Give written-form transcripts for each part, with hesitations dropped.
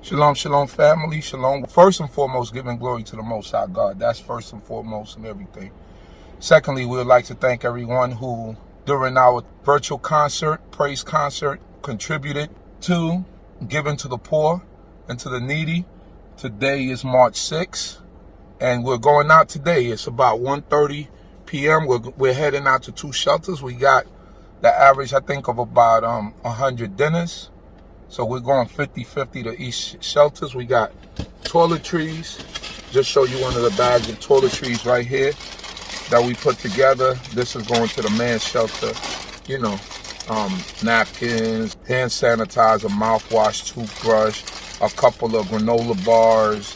Shalom, shalom, family. Shalom. First and foremost, giving glory to the Most High God. That's first and foremost in everything. Secondly, we would like to thank everyone who, during our virtual concert, praise concert, contributed to giving to the poor and to the needy. Today is March 6th, and we're going out today. It's about 1:30 p.m. We're heading out to two shelters. We got the average, I think, of about 100 dinners. So we're going 50-50 to each shelters. We got toiletries. Just show you one of the bags of toiletries right here that we put together. This is going to the men's shelter. You know, napkins, hand sanitizer, mouthwash, toothbrush, a couple of granola bars,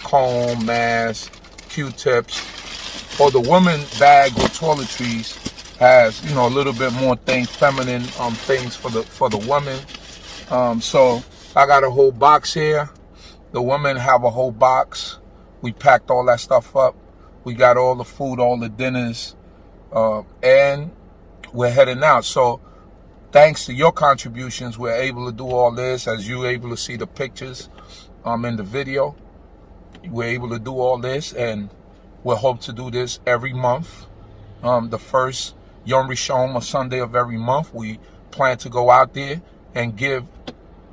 comb, mask, Q-tips. Or the woman bag with toiletries has, you know, a little bit more feminine things for the woman. So I got a whole box here. The women have a whole box. We packed all that stuff up. We got all the food, all the dinners, and we're heading out. So thanks to your contributions, we're able to do all this. As you're able to see the pictures in the video, we're able to do all this, and we'll hope to do this every month. The first Yom Rishon, or Sunday of every month, we plan to go out there and give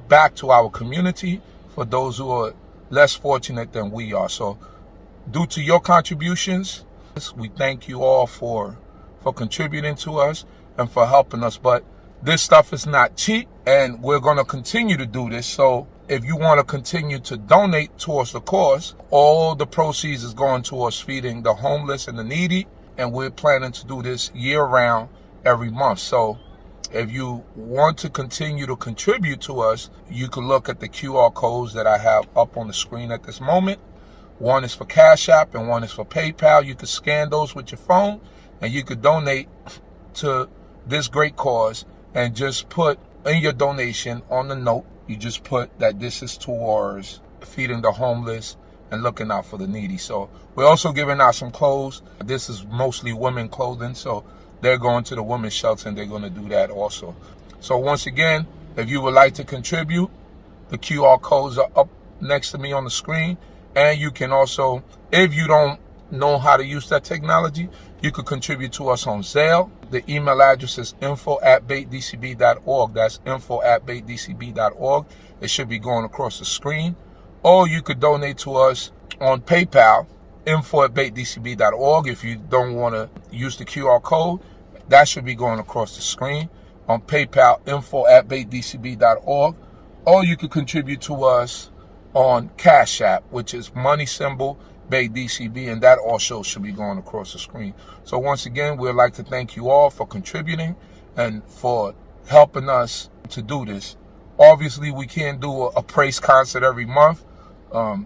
back to our community for those who are less fortunate than we are. So due to your contributions, we thank you all for contributing to us and for helping us. But this stuff is not cheap, and we're going to continue to do this. So if you want to continue to donate towards the cause, all the proceeds is going towards feeding the homeless and the needy, and we're planning to do this year-round every month. So if you want to continue to contribute to us, you can look at the QR codes that I have up on the screen at this moment. One is for Cash App and one is for PayPal. You can scan those with your phone, and you could donate to this great cause, and just put in your donation on the note, you just put that this is towards feeding the homeless and looking out for the needy. So we're also giving out some clothes. This is mostly women clothing, so they're going to the women's shelter, and they're going to do that also. So once again, if you would like to contribute, the QR codes are up next to me on the screen. And you can also, if you don't know how to use that technology, you could contribute to us on Zelle. The email address is info@baitdcb.org. That's info@baitdcb.org. It should be going across the screen. Or you could donate to us on PayPal, info@baitdcb.org. If you don't want to use the QR code, that should be going across the screen. On PayPal, info@baitdcb.org. Or you could contribute to us on Cash App, which is money symbol BaitDCB, and that also should be going across the screen. So once again, we'd like to thank you all for contributing and for helping us to do this. Obviously, we can't do a praise concert every month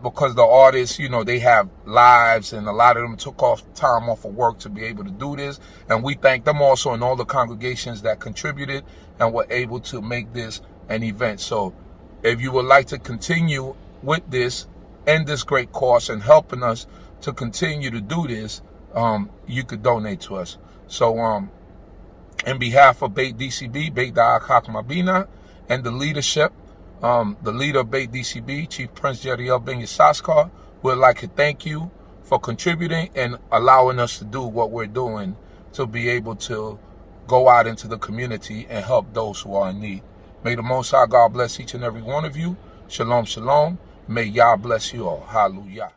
because the artists, you know, they have lives, and a lot of them took time off of work to be able to do this. And we thank them also, and all the congregations that contributed and were able to make this an event. So if you would like to continue with this and this great cause and helping us to continue to do this, you could donate to us. So in behalf of BaitDCB, Beit Da'ak Mabina, and the leadership, the leader of BaitDCB, Chief Prince Jeriel Ben Yissaschar, we'd like to thank you for contributing and allowing us to do what we're doing to be able to go out into the community and help those who are in need. May the Most High God bless each and every one of you. Shalom, shalom. May Yah bless you all. Hallelujah.